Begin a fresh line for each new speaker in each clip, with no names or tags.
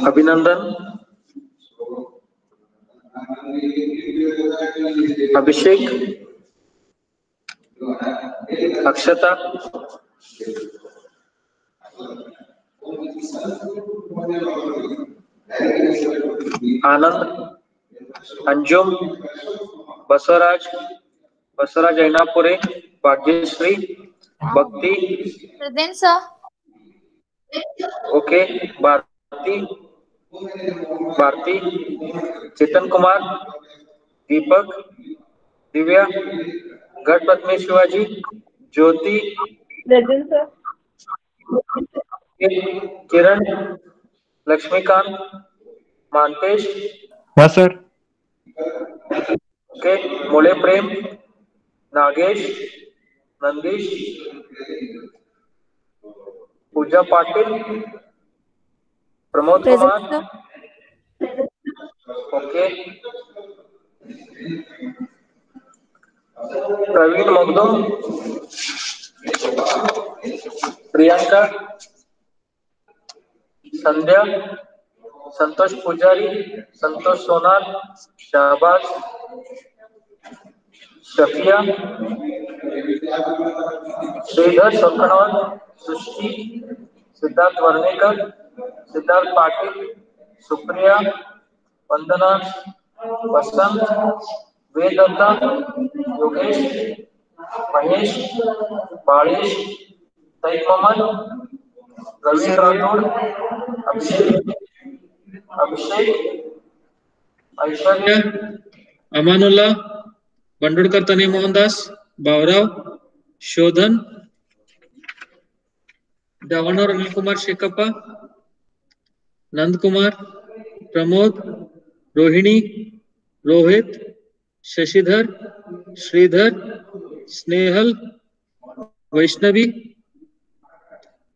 अभिनंदन, अभिषेक, अक्षता, आनंद, Anjum, Basavaraj, Basavaraj Ainapure, Bhagyashree, Bhakti,
Present, sir.
Okay, Bharati, Bharati, Chetan Kumar, Deepak, Divya, Gadh Padme Shivaji, Jyoti,
Present, sir.
Kiran, Laxmikant, Mantesh,
Yes, sir.
Okay, Mole Prem, Nagesh, Nandish, Pooja Patil, Pramod
Present,
Kumar,
sir.
Okay, Praveen Makhdoom, Priyanka, Sandhya, Santosh Pujari, Santosh सोनार, शहबाज, शफिया, श्रीधर सोखनवाल, सृष्टि, सिद्धार्थ वर्णेकर, सिद्धार्थ पाटिल, सुप्रिया, वंदना, वसंत, वेदत्ता, योगेश, महेश, बालेश, सईद मोहम्मद, रवींद्र राठौड़, अभिषेक, ऐश्वर्या, अमानुल्ला, बंडुड़कर तने मोहनदास, बावराव, शोधन, दावनोर Anil Kumar शेखप्पा, Nand Kumar, Pramod, Rohini, Rohit, Shashidhar, Shridhar, Snehal, Vaishnavi,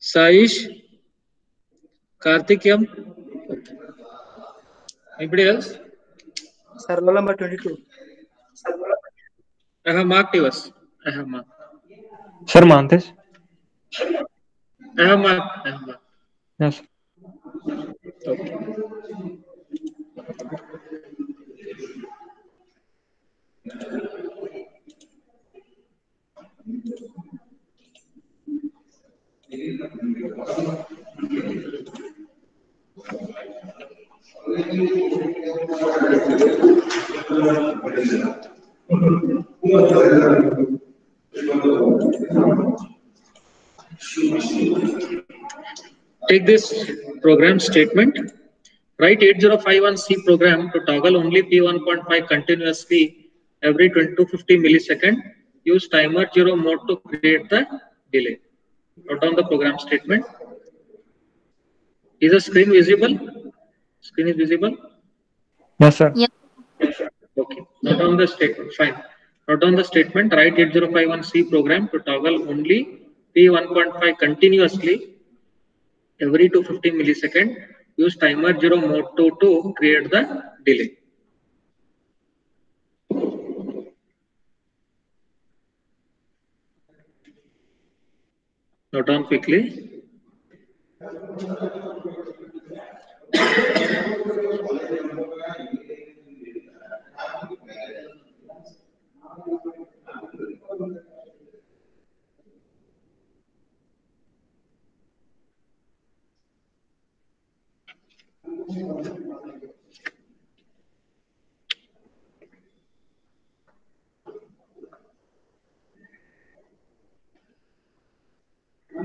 Saish, कार्तिकयम. Anybody else?
Sir, roll number 22.
I have marked yours. I have marked.
Sir, Mantesh.
I have marked.
Yes.
Okay. Take this program statement. Write 8051C program to toggle only P1.5 continuously every 20 to 50 millisecond. Use timer 0 mode to create the delay. Note down the program statement. Is the screen visible? Screen is visible?
Yes, sir.
Yes.
Okay. Note down the statement. Fine. Note down the statement. Write 8051C program to toggle only P1.5 continuously every 250 millisecond. Use timer 0 mode to create the delay. Note down quickly.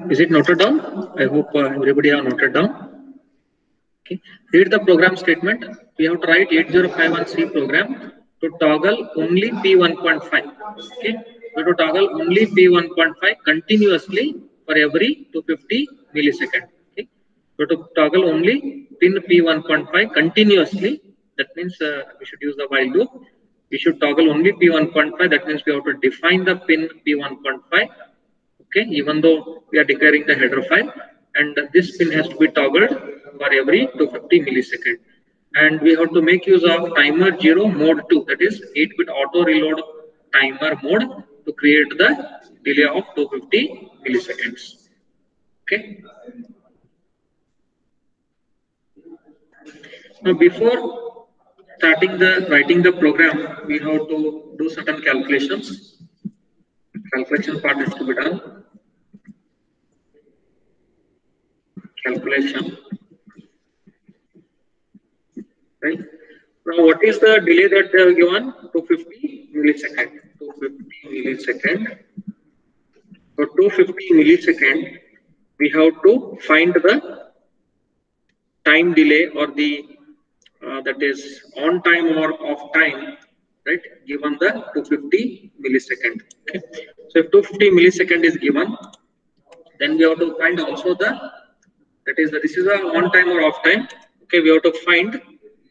Is it noted down? I hope everybody have noted down. Okay. Read the program statement. We have to write 8051C program to toggle only P1.5. Okay. We have to toggle only P1.5 continuously for every 250 millisecond. Okay. We have to toggle only pin P1.5 continuously. That means we should use the while loop. We should toggle only P1.5. That means we have to define the pin P1.5. Okay, even though we are declaring the header file, and this pin has to be toggled for every 250 millisecond. And we have to make use of timer 0 mode 2, that is 8-bit auto reload timer mode to create the delay of 250 milliseconds. Okay. Now, before writing the program, we have to do certain calculations. Calculation part is to be done. Calculation. Right. Now, what is the delay that they have given? 250 millisecond. 250 millisecond. For 250 millisecond, we have to find the time delay or the that is on time or off time, right? Given the 250 millisecond. Okay. So if 250 millisecond is given, then we have to find also this is a on time or off time. Okay, we have to find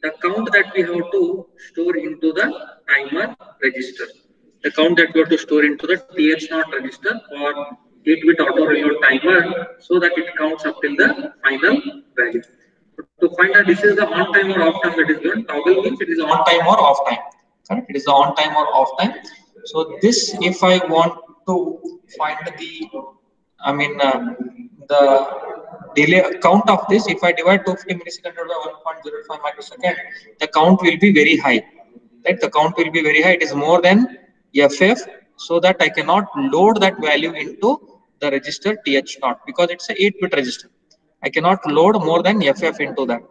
the count that we have to store into the timer register. The count that we have to store into the TH0 register or 8-bit auto reload timer, so that it counts up till the final value. To find that this is the on time or off time that is given, toggle means it is on time or off time. Correct? It is the on time or off time. So this, if I want to find the delay count of this, if I divide 250 milliseconds by 1.05 microsecond, the count will be very high. Right? The count will be very high. It is more than FF, so that I cannot load that value into the register TH0 because it's a 8-bit register. I cannot load more than FF into that.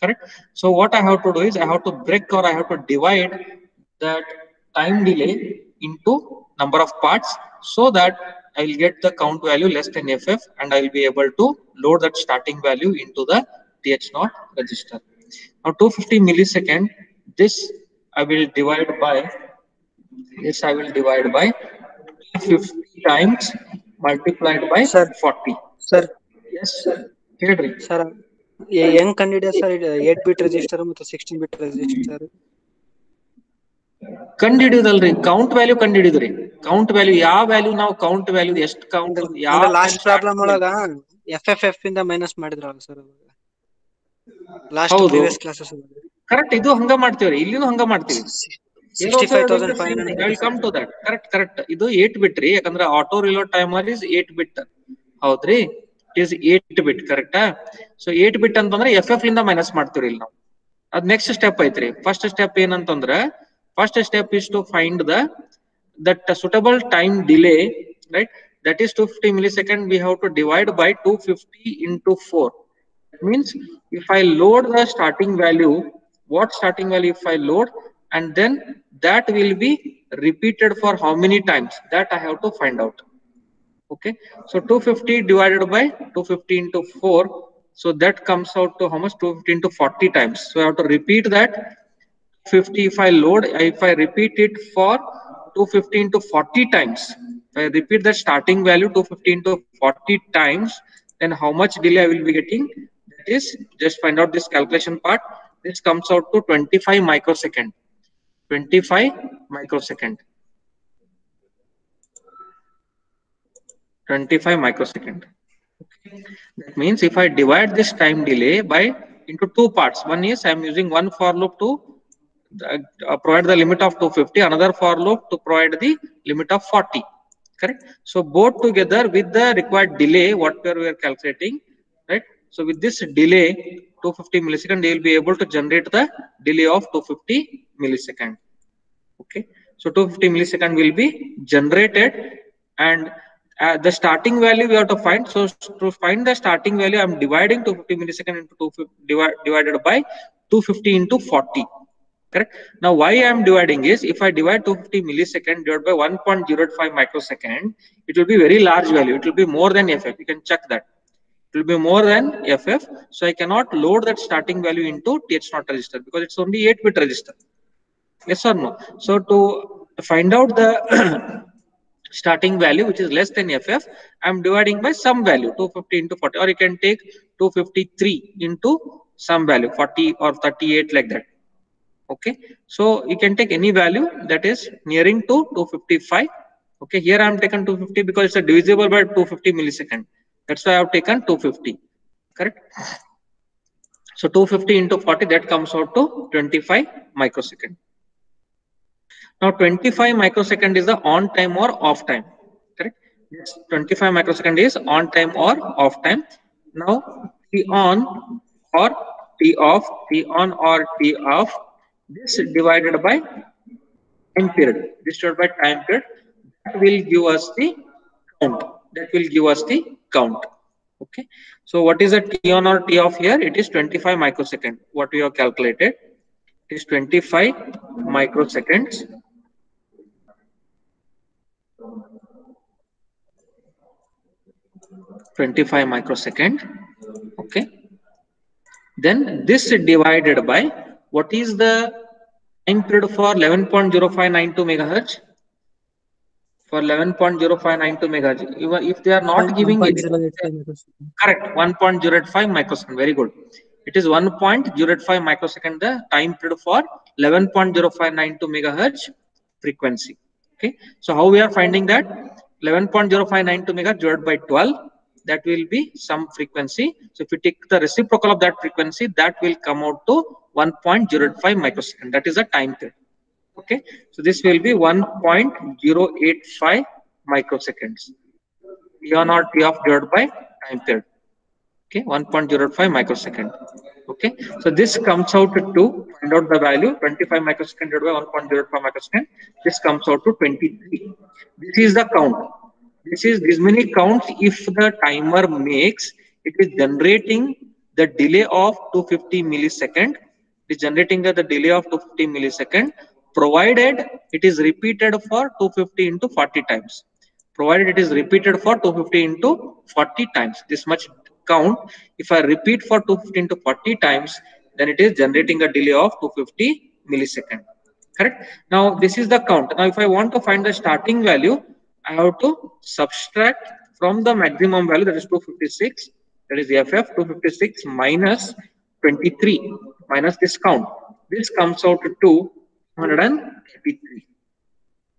Correct? So what I have to do is I have to break or I have to divide that time delay into number of parts, so that I will get the count value less than FF and I will be able to load that starting value into the TH0 register. Now 250 millisecond, this I will divide by 250 times multiplied by
Sir.
40.
Sir.
Yes, ಹೇಳ್ರಿ.
Sir, ಹೆಂಗ್ ಕಂಡಿಡಿಯ sir 8-bit register ಮತ್ತು 16-bit register?
ಕಂಡಿಡಿಯೋದಲ್ರಿ, count value ಕಂಡಿಡಿದ್ರಿ. Count value ಯಾವ value ನಾವು count value ಎಷ್ಟು count ಯಾವ
last problem ಒಳಗ FF ಇಂದ ಮೈನಸ್ ಮಾಡಿದ್ರಲ್ಲ sir last previous classes.
Correct, ಇದು ಹಂಗ ಮಾಡ್ತೀವ್ರಿ, ಇಲ್ಲಿನೂ ಹಂಗ ಮಾಡ್ತೀವಿ.
65,500.
Come to that. ಕರೆಕ್ಟ್. ಇದು 8-bit ರೀ, ಯಾಕಂದ್ರೆ auto reload timer is 8-bit. ಹೌದ್ರಿ, ಇಟ್ ಇಸ್ 8-bit. ಕರೆಕ್ಟಾ? ಸೊ 8-bit ಅಂತಂದ್ರೆ FF ಲಿಂದ ಮೈನಸ್ ಮಾಡ್ತೀವ್ರಿ ಇಲ್ಲಿ ನಾವು. ಅದ್ ನೆಕ್ಸ್ಟ್ ಸ್ಟೆಪ್ ಐತ್ರಿ. ಫಸ್ಟ್ ಸ್ಟೆಪ್ ಏನಂತಂದ್ರೆ, first step is to find that suitable time delay, right? That is 250 millisecond. We have to divide by 250 into 4. That means if I load the starting value, what starting value if I load, and then that will be repeated for how many times, that I have to find out. Okay, so 250 divided by 250 into 4, so that comes out to how much? 250 into 40 times. So I have to repeat that 50. If I load, if I repeat it for 250 into 40 times, if I repeat the starting value 250 into 40 times, then how much delay I will be getting? That is, just find out this calculation part. This comes out to 25 microsecond. 25 microsecond. 25 microsecond. Okay. That means if I divide this time delay by into two parts, one is I am using one for loop to provide the limit of 250, another for loop to provide the limit of 40. Correct? So both together with the required delay, whatever we are calculating, right? So with this delay 250 millisecond, they will be able to generate the delay of 250 millisecond. Okay, so 250 millisecond will be generated, and the starting value we have to find. So to find the starting value, I am dividing 250 millisecond into 250 divided by 250 into 40. Correct? Now why I am dividing is, if I divide 250 millisecond divided by 1.05 microsecond, it will be very large value. It will be more than FF. You can check that. It will be more than FF. So I cannot load that starting value into TH0 register because it's only 8-bit register. Yes or no? So to find out the starting value which is less than FF, I am dividing by some value, 250 into 40, or you can take 253 into some value, 40 or 38, like that. Okay, so you can take any value that is nearing to 255. Okay, here I am taken 250 because it's a divisible by 250 millisecond. That's why I have taken 250. Correct? So 250 into 40, that comes out to 25 microsecond. Now 25 microsecond is the on time or off time. Correct? Yes, 25 microsecond is on time or off time. Now T on or T off, T on or T off. This divided by time period. This divided by time period. That will give us the count. That will give us the count. Okay. So what is the T on or T off here? It is 25 microsecond. What we have calculated? It is 25 microseconds. 25 microsecond. Okay. Then this divided by what is the time period for 11.0592 megahertz? For 11.0592 megahertz, even if they are not giving it,
1.085 microsecond.
correct, 1.085 microsecond. Very good. It is 1.085 microsecond the time period for 11.0592 megahertz frequency. Okay. So how we are finding that? 11.0592 megahertz divided by 12. That will be some frequency. So if we take the reciprocal of that frequency, that will come out to 1.085 microsecond. That is the time period. Okay. So this will be 1.085 microseconds. T on or T off divided by time period. Okay, 1.05 microsecond. Okay, so this comes out to find out the value 25 microsecond divided by 1.05 microsecond. This comes out to 23. This is the count. This is this many counts. If the timer makes, it is generating the delay of 250 millisecond. It is generating the delay of 250 millisecond, provided it is repeated for 250 into 40 times. Provided it is repeated for 250 into 40 times. This much count. If I repeat for 250 into 40 times, then it is generating a delay of 250 millisecond. Correct? Now this is the count. Now if I want to find the starting value, I have to subtract from the maximum value, that is 256, that is FF 256 minus 23 minus this count. This comes out to 233.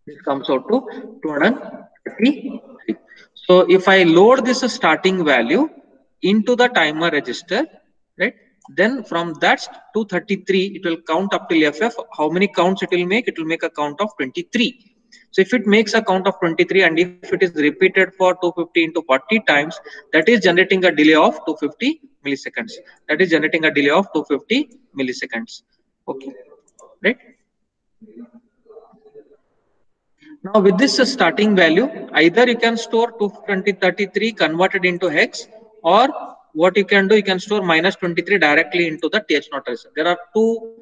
This comes out to 233. So if I load this starting value into the timer register, right, then from that 233 it will count up till FF. How many counts it will make? It will make a count of 23. So if it makes a count of 23 and if it is repeated for 250 into 40 times, that is generating a delay of 250 milliseconds. That is generating a delay of 250 milliseconds. Okay, right? Now with this starting value, either you can store 233 converted into hex, or what you can do, you can store minus 23 directly into the TH0 register. There are two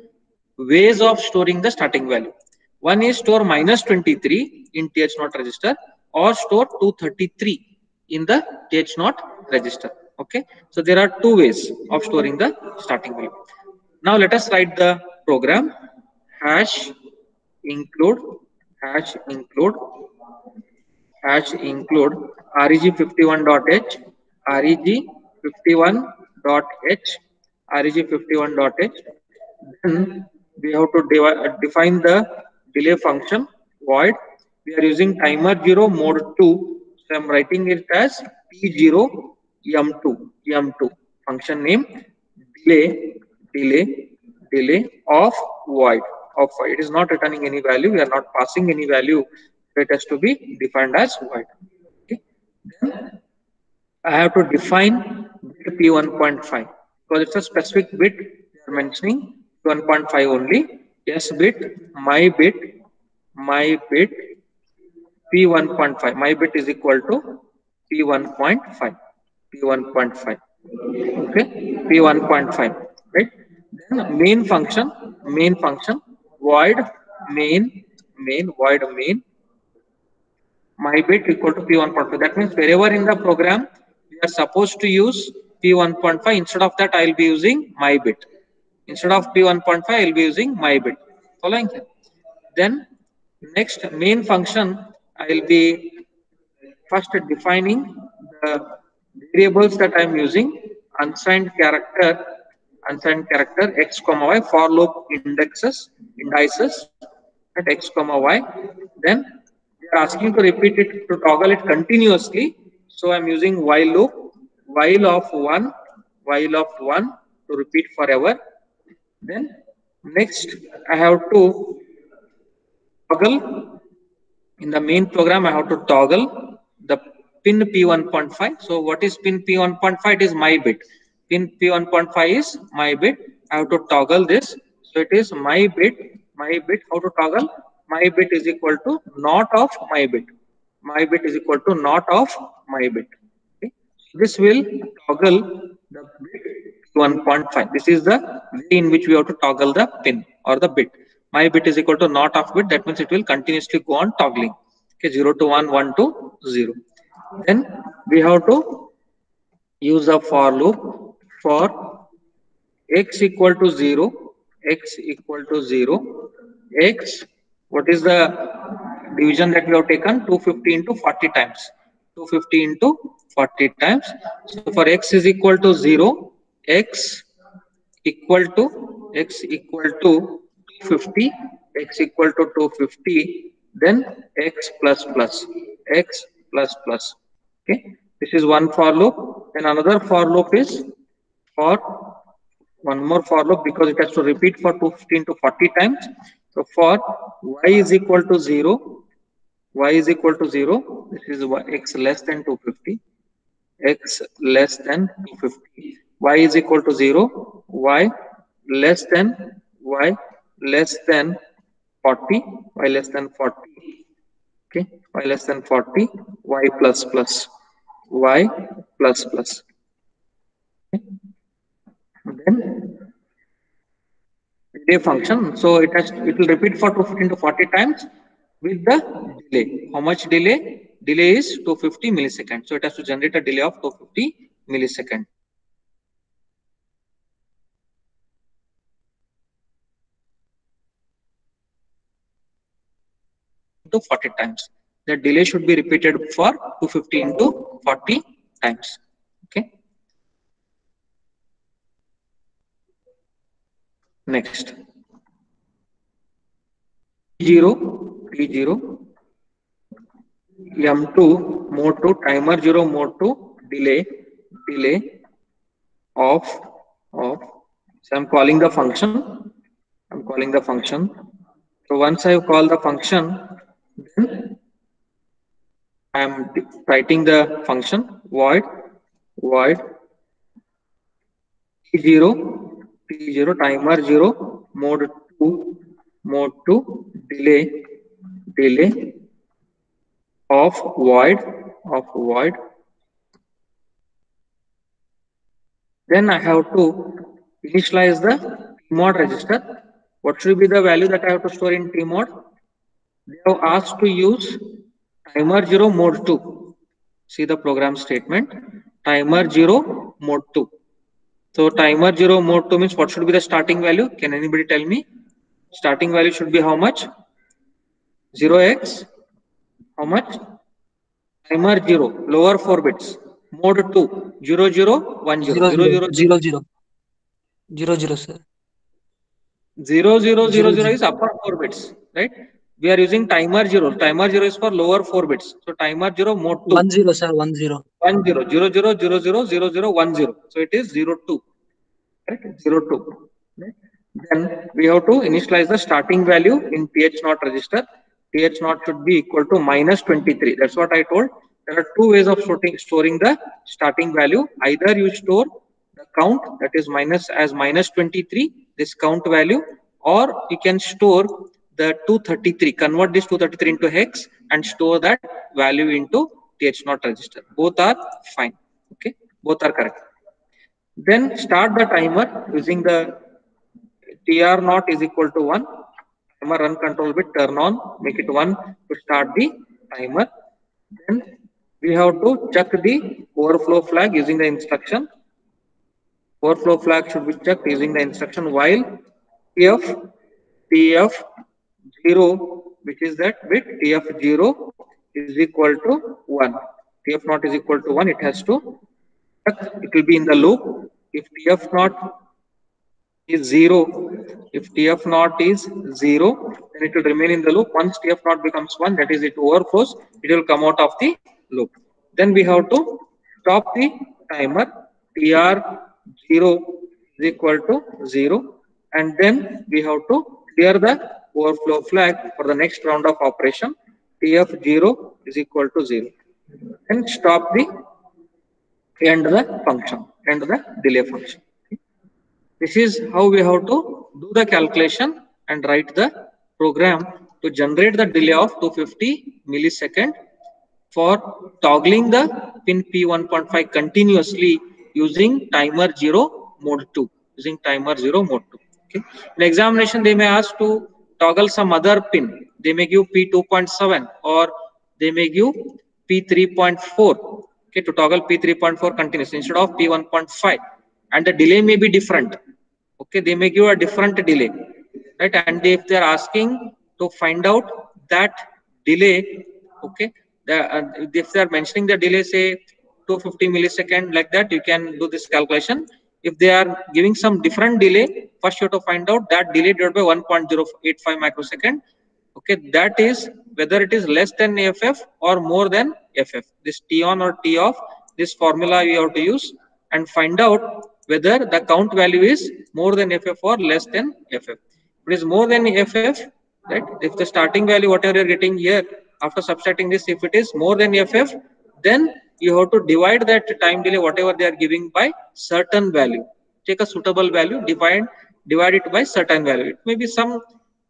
ways of storing the starting value. One is store minus 23 in TH0 register, or store 233 in the TH0 register. Okay, so there are two ways of storing the starting value. Now let us write the program. Hash include reg51.h, reg51.h, reg51.h. Then we have to define the delay function void. We are using timer 0 mode 2, so I am writing it as T0 M2 function name delay of void. It is not returning any value. We are not passing any value. So it has to be defined as void. Okay. Then I have to define bit P1.5 because it's a specific bit. We are mentioning 1.5 only. Yes bit, my bit, P1.5. My bit is equal to P1.5. P1.5. Okay, P1.5. Right. Then main function void main void main my bit equal to P1.5. That means wherever in the program we are supposed to use P1.5, instead of that I will be using my bit. Instead of P1.5 I will be using my bit. Following here. Then next main function I will be first defining the variables that I am using. Unsigned character x comma y, for loop indices at x comma y. Then they are asking to repeat it, to toggle it continuously. So I'm using while loop, while of one to repeat forever. Then next I have to toggle in the main program. I have to toggle the pin P1.5. So what is pin P1.5? It is my bit. Pin P1.5 is my bit. I have to toggle this. So it is my bit. My bit. How to toggle? My bit is equal to not of my bit. My bit is equal to not of my bit. Okay. This will toggle the bit 1.5. This is the way in which we have to toggle the pin or the bit. My bit is equal to not of bit. That means it will continuously go on toggling. Okay, 0 to 1, 1 to 0. Then we have to use a for loop for x equal to 0. X equal to 0. X. What is the division that we have taken? 250 into 40 times. 250 into 40 times. So for x is equal to 0, x equal to 250, x equal to 250, then x plus plus. Okay, this is one for loop. Then another for loop is for one more for loop, because it has to repeat for 250 into 40 times. So for y is equal to 0, y is equal to 0, this is x less than 250, x less than 250, y is equal to 0, y less than 40, y less than 40, okay, y less than 40, y plus plus, y plus plus. Okay. Then delay function, so it will repeat for 250 to 40 times with the delay. How much delay? Delay is 250 milliseconds. So it has to generate a delay of 250 milliseconds. To 40 times. The delay should be repeated for 250 into 40 times. Okay. Next. T0 M2 mode 2 timer 0 mode 2 delay of. So I'm calling the function. So once I call the function, then I am writing the function void T0 timer 0 mode 2 delay of void. Then I have to initialize the tmod register. What should be the value that I have to store in tmod? They have asked to use timer 0 mode 2. See the program statement. Timer 0 mode 2. So timer 0 mode 2 means what should be the starting value? Can anybody tell me? Starting value should be how much? 0x. How much? Timer 0. Lower 4 bits. Mode 2. 0 0 1 0.
0 0 sir.
0 0 0 0 is upper 4 bits, right? We are using timer 0. Timer 0 is for lower 4 bits. So timer 0 mode 2.
1 0 sir. 1 0.
1 0 0 0 0 0 0 0 1 0. So it is 0 2. Right? 0 2. Right? Then we have to initialize the starting value in th0 register. th0 should be equal to minus 23. That's what I told. There are two ways of storing the starting value. Either you store the count, that is minus 23, this count value, or you can store the 233, convert this 233 into hex and store that value into th0 register. Both are fine. Okay, both are correct. Then start the timer using the tr0 is equal to 1. Timer run control bit turn on, make it 1 to start the timer. Then we have to check the overflow flag using the instruction. Overflow flag should be checked using the instruction while tf0, which is that bit, tf0 is equal to 1. tf0 is equal to 1. It has to check. It will be in the loop. If tf0 is 0, then it will remain in the loop. Once tf0 becomes 1, that is, it overflows, it will come out of the loop. Then we have to stop the timer. tr0 is equal to 0, and then we have to clear the overflow flag for the next round of operation. TF0 is equal to 0. And stop the end the function, end the delay function. This is how we have to do the calculation and write the program to generate the delay of 250 millisecond for toggling the pin P1.5 continuously using timer 0 mode 2. Using timer 0 mode 2. Okay. In examination, they may ask to toggle some other pin. They may give P2.7 or they may give P3.4. Okay, to toggle P3.4 continuously instead of P1.5, and the delay may be different. Okay, they may give a different delay, right? And if they are asking to find out that delay, okay, if they are mentioning the delay, say 250 millisecond, like that, you can do this calculation. If they are giving some different delay, first you have to find out that delay divided by 1.085 microsecond. Okay, that is whether it is less than FF or more than FF. This T on or T off, this formula we have to use and find out whether the count value is more than FF or less than FF. If it is more than FF, right? If the starting value, whatever you're getting here, after subtracting this, if it is more than FF, then you have to divide that time delay, whatever they are giving, by certain value. Take a suitable value, divide it by certain value. It may be some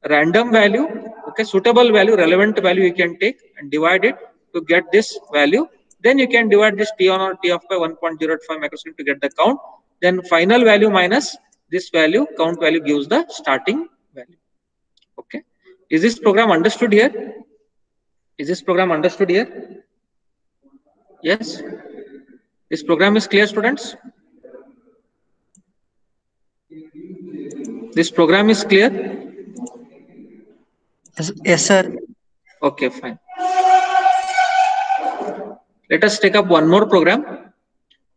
random value, okay, suitable value, relevant value you can take and divide it to get this value. Then you can divide this T on or T off by 1.05 microsecond to get the count. Then final value minus this value, count value, gives the starting value. Okay. Is this program understood here? Is this program understood here? Yes. This program is clear, students? This program is clear?
Yes, sir.
Okay, fine. Let us take up one more program.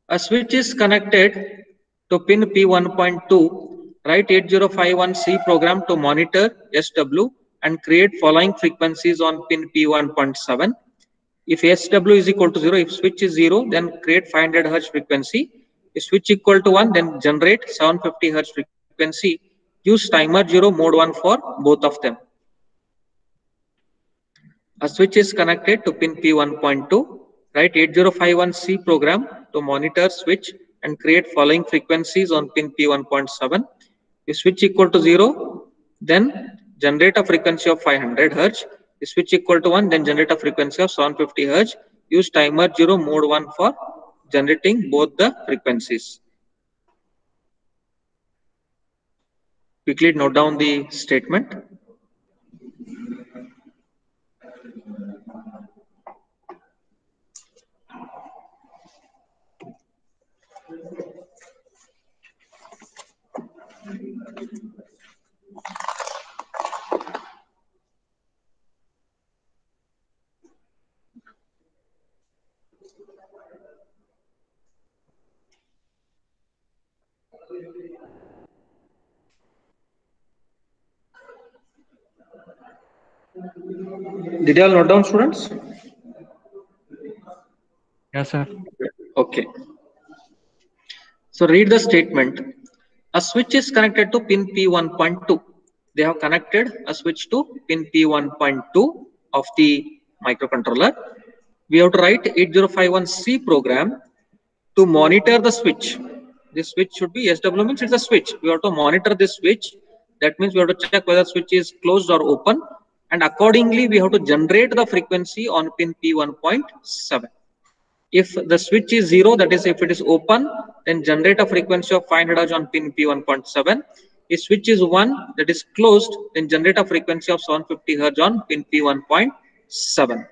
A switch is connected to pin P1.2. Write 8051C program to monitor SW and create following frequencies on pin P1.7. If SW is equal to 0, if switch is 0, then create 500 Hz frequency. If switch equal to 1, then generate 750 Hz frequency. Use timer 0 mode 1 for both of them. A switch is connected to pin P1.2. Write 8051C program to monitor switch and create following frequencies on pin P1.7. If switch equal to 0, then generate a frequency of 500 Hz. If switch equal to 1, then generate a frequency of 750 Hz. Use timer 0 mode 1 for generating both the frequencies. Quickly note down the statement. Did you all note down, students?
Yes, sir.
Okay. So read the statement. A switch is connected to pin P1.2. They have connected a switch to pin P1.2 of the microcontroller. We have to write 8051C program to monitor the switch. This switch should be SW, means it's a switch. We have to monitor this switch. That means we have to check whether switch is closed or open, and accordingly we have to generate the frequency on pin P1.7. If the switch is 0, that is if it is open, then generate a frequency of 500 Hz on pin P1.7. If switch is 1, that is closed, then generate a frequency of 750 Hz on pin P1.7.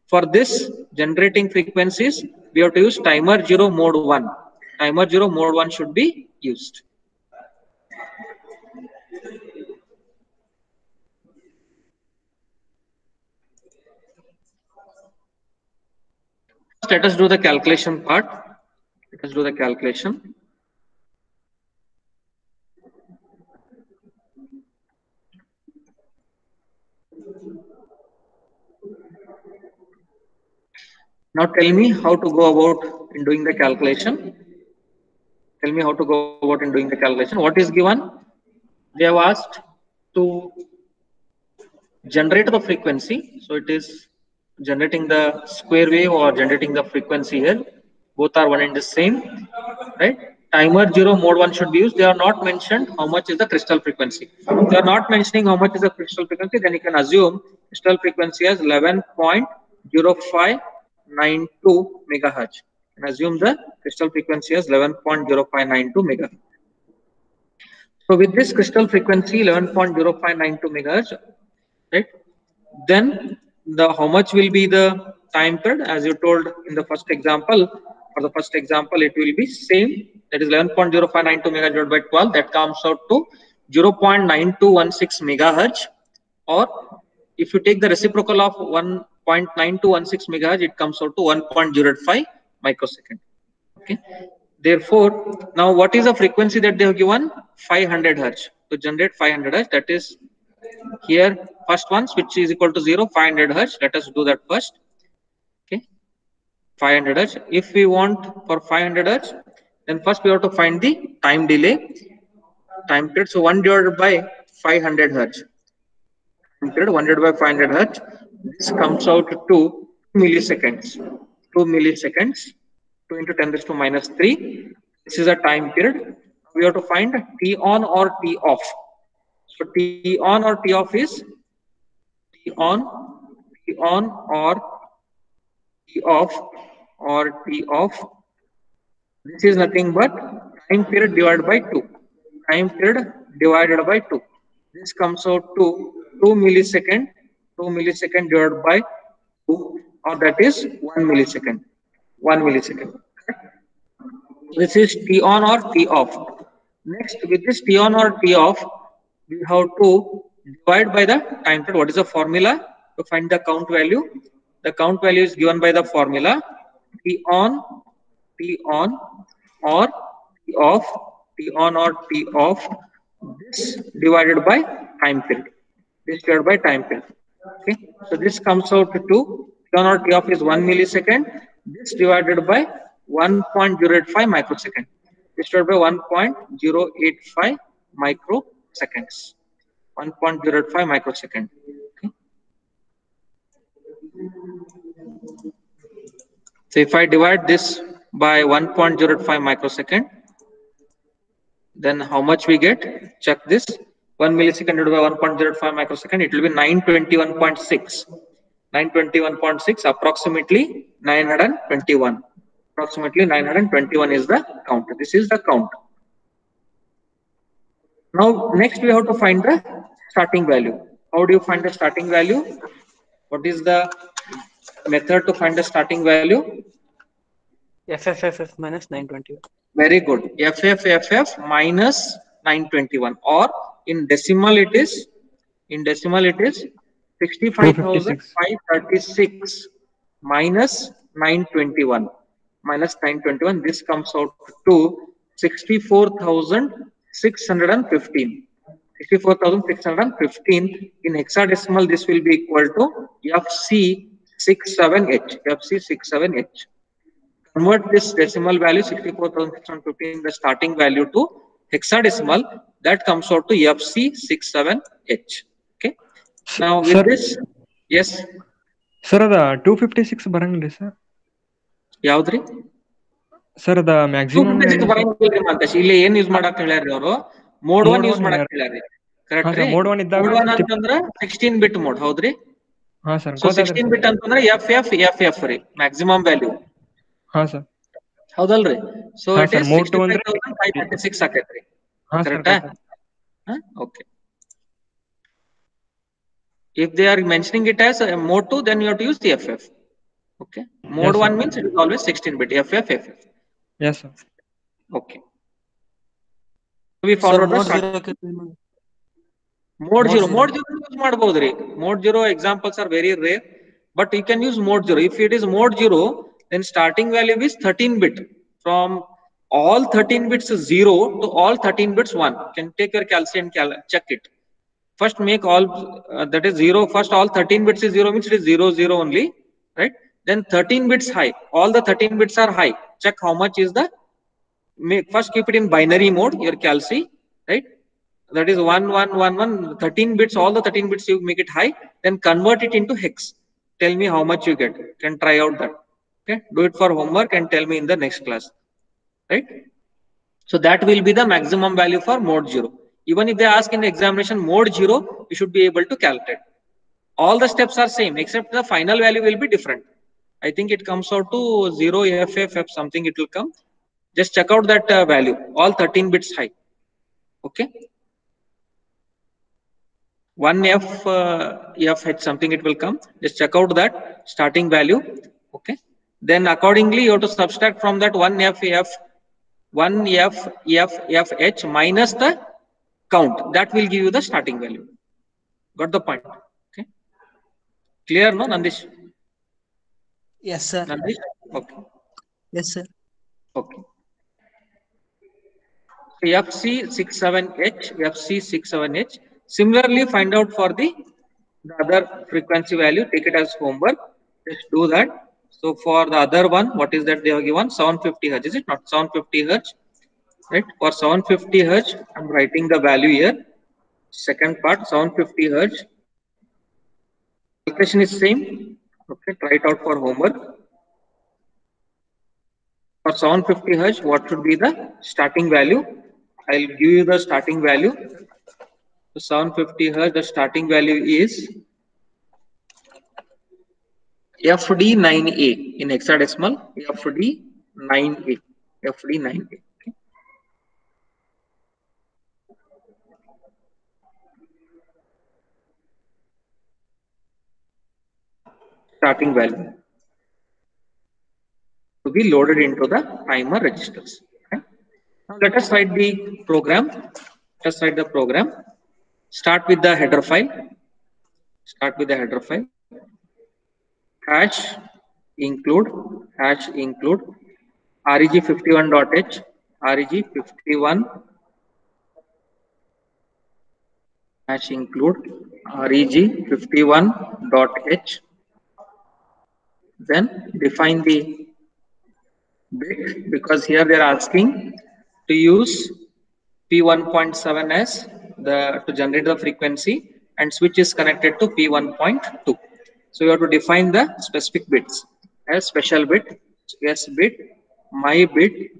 For this generating frequencies, we have to use timer 0 mode 1. Timer 0 mode 1 should be used. Let us do the calculation part. Let us do the calculation. Now tell me how to go about in doing the calculation. Tell me how to go about in doing the calculation. What is given? They have asked to generate the frequency. So it is generating the square wave or generating the frequency here. Both are one and the same, right? Timer 0 mode 1 should be used. They are not mentioned how much is the crystal frequency. If they are not mentioning how much is the crystal frequency, then you can assume crystal frequency as 11.0592 megahertz. And assume the crystal frequency as 11.0592 megahertz. So with this crystal frequency 11.0592 megahertz, right? Then the how much will be the time period? As you told in the first example, for the first example, it will be same. That is 11.0592 megahertz divided by 12. That comes out to 0.9216 megahertz. Or if you take the reciprocal of 1.9216 megahertz, it comes out to 1.05 microsecond. Okay. Therefore, now what is the frequency that they have given? 500 hertz. To generate 500 hertz, that is here first one switch is equal to 0, 500 hertz. Let us do that first. Okay, 500 hertz. If we want for 500 hertz, then first we have to find the time delay, time period. So 1 divided by 500 hertz. Time period 1 divided by 500 hertz. This comes out to 2 milliseconds. 2 milliseconds. 2 into 10 raised to minus 3. This is a time period. We have to find T on or T off. So T on or T off is T on or T off or T off. This is nothing but time period divided by 2. Time period divided by 2. This comes out to 2 millisecond. 2 millisecond divided by 2, or that is 1 millisecond. 1 millisecond. This is T on or T off. Next, with this T on or T off, we have to divide by the time period. What is the formula to find the count value? The count value is given by the formula T on or T off, T on or T off. This divided by time period. This divided by time period. Okay, so this comes out to T on or T off is 1 millisecond. This divided by 1.085 microsecond. This divided by 1.085 microseconds. 1.085 microsecond. Okay. So if I divide this by 1.085 microsecond, then how much we get? Check this. 1 millisecond divided by 1.05 microsecond, it will be 921.6. 921.6, approximately 921. Approximately 921 is the count. This is the count. Now, next we have to find the starting value. How do you find the starting value? What is the method to find the starting value?
FFFF minus 921.
Very good. FFFF minus 921, or in decimal it is 65,536 minus 921. Minus 921. This comes out to 64,615. 64,615 in hexadecimal. This will be equal to FC67H. FC67H. Convert this decimal value 64,615, the starting value, to hexadecimal. That comes out to FC67H. Okay. Now with this, yes.
Sir, the 256 barangli sir.
Yaudri?
Sir, the maximum.
256 barangli mantash. Ille ಏನು use ಮಾಡಕ್ಕೆ ಹೇಳ್ಯಾರಿ ಅವರು? Mode 1 use ಮಾಡಕ್ಕೆ ಹೇಳ್ಯಾರಿ. Correct ರೀ? Mode 1 ಅಂತಂದ್ರೆ 16 ಬಿಟ್ mode, ಹೌದ್ರಿ? ಹಾ sir. So 16 ಬಿಟ್ ಅಂತಂದ್ರೆ FF ರೀ, ಮ್ಯಾಕ್ಸಿಮಮ್ ವ್ಯಾಲ್ಯೂ. ಹಾ ಸರ್. ಹೌದಲ್ರಿ? So it is 65,536 ಆಕೈತ್ರಿ. ಕರೆಕ್ಟಾ? Okay. If they are mentioning it as mode 2, then you have to use the FF. Okay. Mode 1 means it is always 16 bit. FF.
Yes, sir.
Okay. We followed the mode 0. Mode 0 use ಮಾಡಬಹುದ್ರಿ. Mode 0 examples are very rare, but you can use mode 0. If it is mode 0, then starting value is 13 bit. From all 13 bits 0 to all 13 bits 1. You can take your calcium and check it. First make all that is 0. First all 13 bits is 0 means it is 0 0 only, right? Then 13 bits high. All the 13 bits are high. Check how much is the. First keep it in binary mode, your calci, right? that is 1111, 13 bits, all the 13 bits you make it high, then convert it into hex. Tell me how much you get. Can try out that. Okay, do it for homework and tell me in the next class. Right? So that will be the maximum value for mode 0. Even if they ask in the examination mode 0, you should be able to calculate. All the steps are same except the final value will be different. I think it comes out to 0 FFF something it will come. Just check out that value, all 13 bits high. Okay. 1F FH something it will come. Just check out that starting value. Okay. Then accordingly you have to subtract from that 1FF 1FFH minus the count. That will give you the starting value. Got the point? Okay. Clear, no, Nandish?
Yes, sir.
Nandish? Okay.
Yes, sir.
Okay. So FC67H, FC67H. Similarly, find out for the other frequency value. Take it as homework. Just do that. So for the other one, what is that they have given? 750 Hz. Is it not 750 Hz? Right. For 750 Hz, I'm writing the value here. Second part, 750 Hz. Calculation is same. Okay. Try it out for homework. For 750 Hz, what should be the starting value? I'll give you the starting value. So 750 Hz, the starting value is FD9A in hexadecimal. FD9A. FD9A. Okay. Starting value to be loaded into the timer registers. Okay. Now let us write the program. Let us write the program. Start with the header file. Start with the header file. Hash include reg51.h, reg51 hash include reg51.h. Then define the bit, because here they are asking to use P1.7 as to generate the frequency, and switch is connected to P1.2. So you have to define the specific bits as special bit, S bit, my bit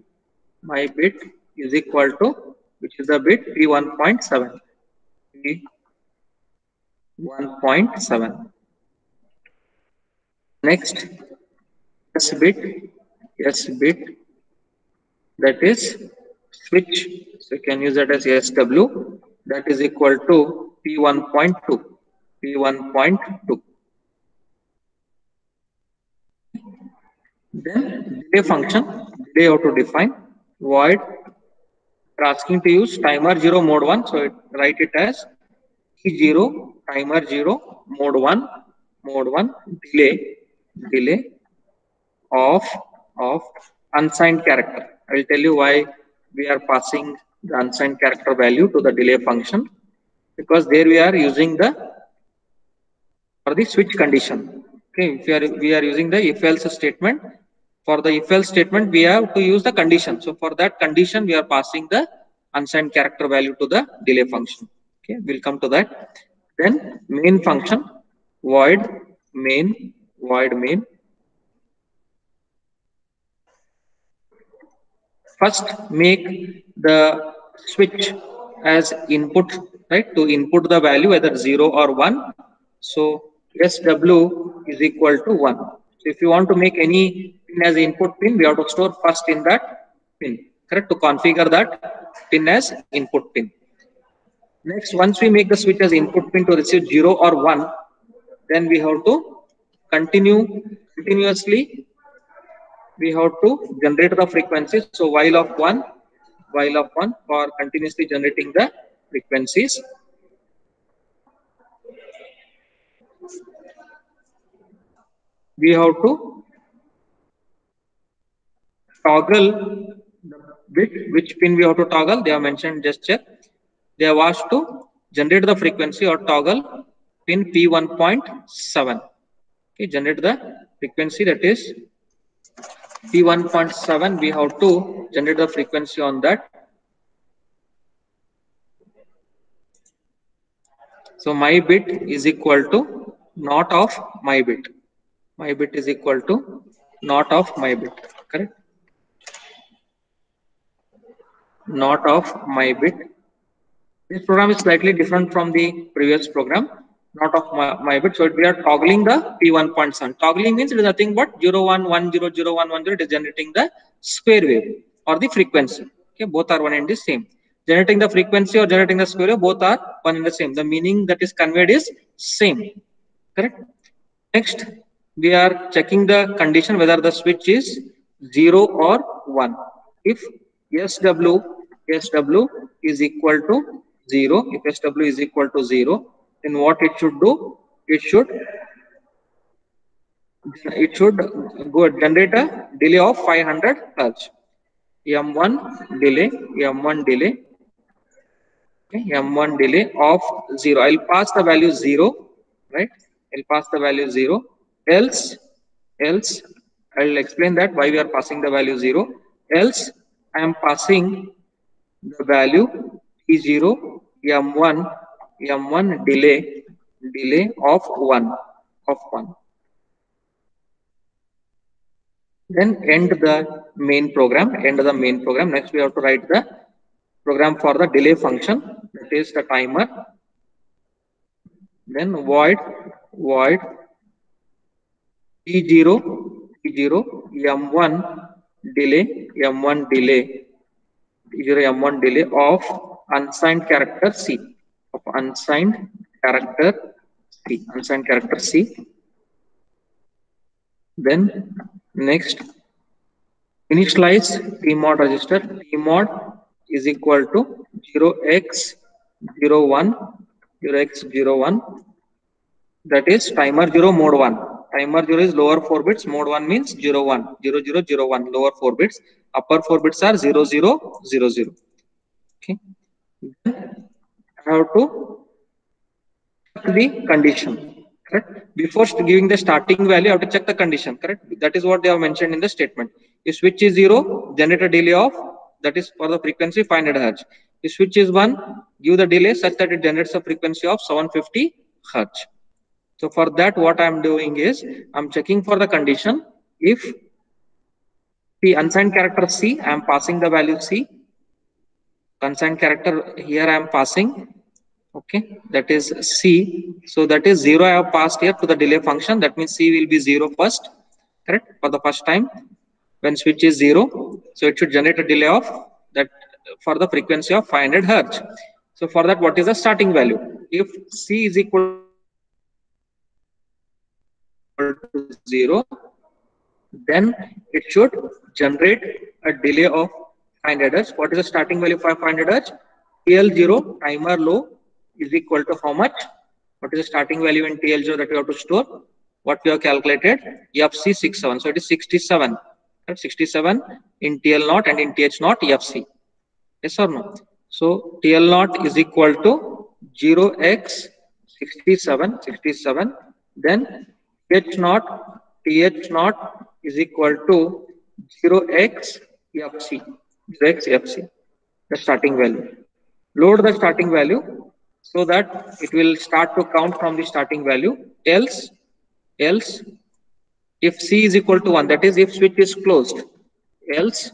is equal to, which is the bit P1.7. P1.7. Next, S bit, that is switch. So you can use that as SW. That is equal to P1.2. P1.2. Then delay function, delay how to define, void. We're asking to use timer 0 mode 1, so write it as T0 timer 0 mode 1 delay of unsigned character. I will tell you why we are passing the unsigned character value to the delay function, because there we are using the for the switch condition. Okay, if we are using the if else statement. For the if else statement, we have to use the condition. So for that condition, we are passing the unsigned character value to the delay function. Okay, we'll come to that. Then main function, void main. First, make the switch as input, right? To input the value either 0 or 1. So SW is equal to 1. So if you want to make any pin as input pin, we have to store first in that pin, correct? To configure that pin as input pin. Next, once we make the switch as input pin to receive 0 or 1, then we have to continuously we have to generate the frequencies. So while of 1 for continuously generating the frequencies. We have to toggle the bit, which pin we have to toggle. They have mentioned, just check. They have asked to generate the frequency or toggle pin P1.7. Okay, generate the frequency, that is P1.7. We have to generate the frequency on that. So my bit is equal to not of my bit. My bit is equal to not of my bit. Correct? Not of my bit. This program is slightly different from the previous program. Not of my bit. So we are toggling the P1.7. Toggling means it is nothing but 0, 1, 1, 0, 0, 1, 1, 0. It is generating the square wave or the frequency. Okay, both are one and the same. Generating the frequency or generating the square wave, both are one and the same. The meaning that is conveyed is same. Correct? Next, we are checking the condition whether the switch is 0 or 1. If SW is equal to 0, if SW is equal to 0, then what it should do? It should go generate a delay of 500 Hz. M1 delay, M1 delay of 0. I'll pass the value 0, right? I'll pass the value 0. Else I'll explain that why we are passing the value 0. Else I am passing the value T0 M1 delay of 1. Then end the main program. Next we have to write the program for the delay function, that is the timer. Then void T0 M1 delay of unsigned character C. Then next, initialize PMOD register. PMOD is equal to 0x01, that is timer 0 mode 1. Timer 0 is lower 4 bits, mode 1 means 01, 0001, lower 4 bits, upper 4 bits are 0000. Okay. Then I have to check the condition. Correct? Before giving the starting value, I have to check the condition. Correct? That is what they have mentioned in the statement. If switch is 0, generate a delay of, that is for the frequency 500 Hz. If switch is 1, give the delay such that it generates a frequency of 750 Hz. So for that, what I am doing is I am checking for the condition. If the unsigned character C, I am passing the value C. Unsigned character here I am passing. Okay, that is C. So that is 0 I have passed here to the delay function. That means C will be 0 first. Correct? For the first time when switch is 0. So it should generate a delay of that for the frequency of 500 Hz. So for that, what is the starting value? If C is equal to 0, then it should generate a delay of 500 Hz. What is the starting value for 500 Hz? TL0 timer low is equal to how much? What is the starting value in TL0 that we have to store? What we have calculated? FC67. So it is 67. 67 in TL0 and in TH0 FC. Yes or no? So TL0 is equal to 0x67. Then TH0 is equal to 0x FC. The starting value. Load the starting value so that it will start to count from the starting value. Else if C is equal to 1, that is if switch is closed, else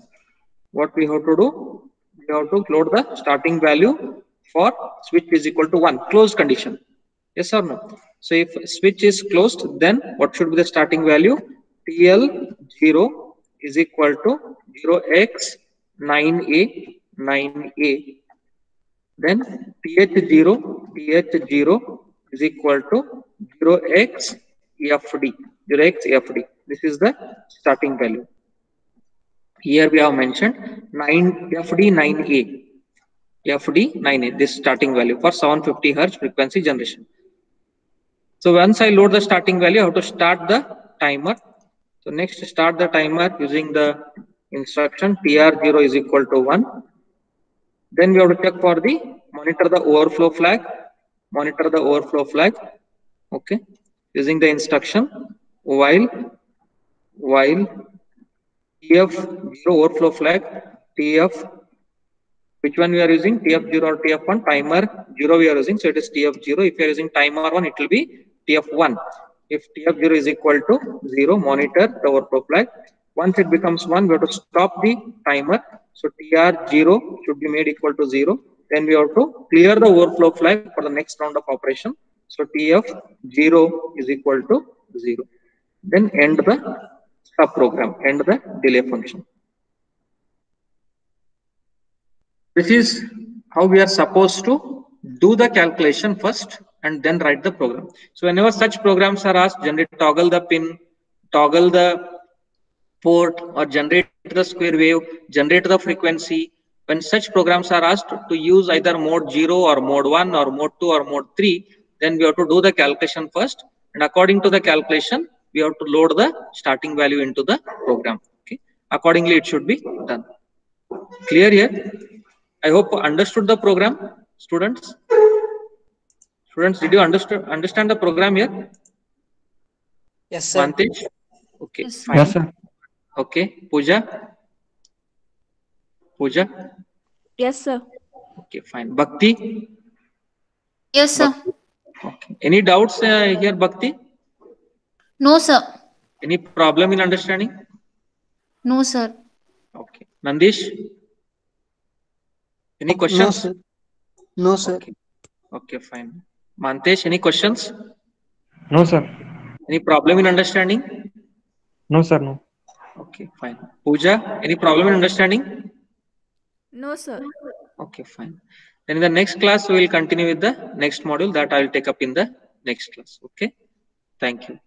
what we have to do? We have to load the starting value for switch is equal to 1, closed condition. Yes or no? So if switch is closed, then what should be the starting value? TL0 is equal to 0x9a. Then TH0 is equal to 0xFD. This is the starting value. Here we have mentioned FD9A. This starting value for 750 Hz frequency generation. So once I load the starting value, I have to start the timer. So next, start the timer using the instruction TR0 is equal to 1. Then we have to check for the monitor the overflow flag. Okay, using the instruction while TF0 overflow flag, TF Which one we are using? TF0 or TF1? Timer 0 we are using, so it is TF0. If you are using timer 1, it will be TF1. If TF0 is equal to 0, monitor the overflow flag. Once it becomes 1, we have to stop the timer. So TR0 should be made equal to 0. Then we have to clear the overflow flag for the next round of operation. So TF0 is equal to 0. Then end the subprogram, end the delay function. This is how we are supposed to do the calculation first and then write the program. So whenever such programs are asked, generate toggle the pin, toggle the port, or generate the square wave, generate the frequency. When such programs are asked to use either mode 0 or mode 1 or mode 2 or mode 3, then we have to do the calculation first, and according to the calculation, we have to load the starting value into the program. Okay, accordingly it should be done. Clear here? I hope understood the program, students. Students, did you understand the program here?
Yes, sir.
Vantage? Okay,
Yes,
fine.
Yes, sir.
Okay, Pooja? Pooja?
Yes, sir.
Okay, fine. Bhakti?
Yes, sir.
Okay. Any doubts here, Bhakti?
No, sir.
Any problem in understanding?
No, sir.
Okay. Nandish? Any questions?
No, sir. No, sir.
Okay. Okay, fine. Mantesh, any questions?
No, sir.
Any problem in understanding?
No, sir. No.
Okay, fine. Pooja, any problem in understanding?
No, sir.
Okay, fine. Then in the next class, we will continue with the next module that I will take up in the next class. Okay. Thank you.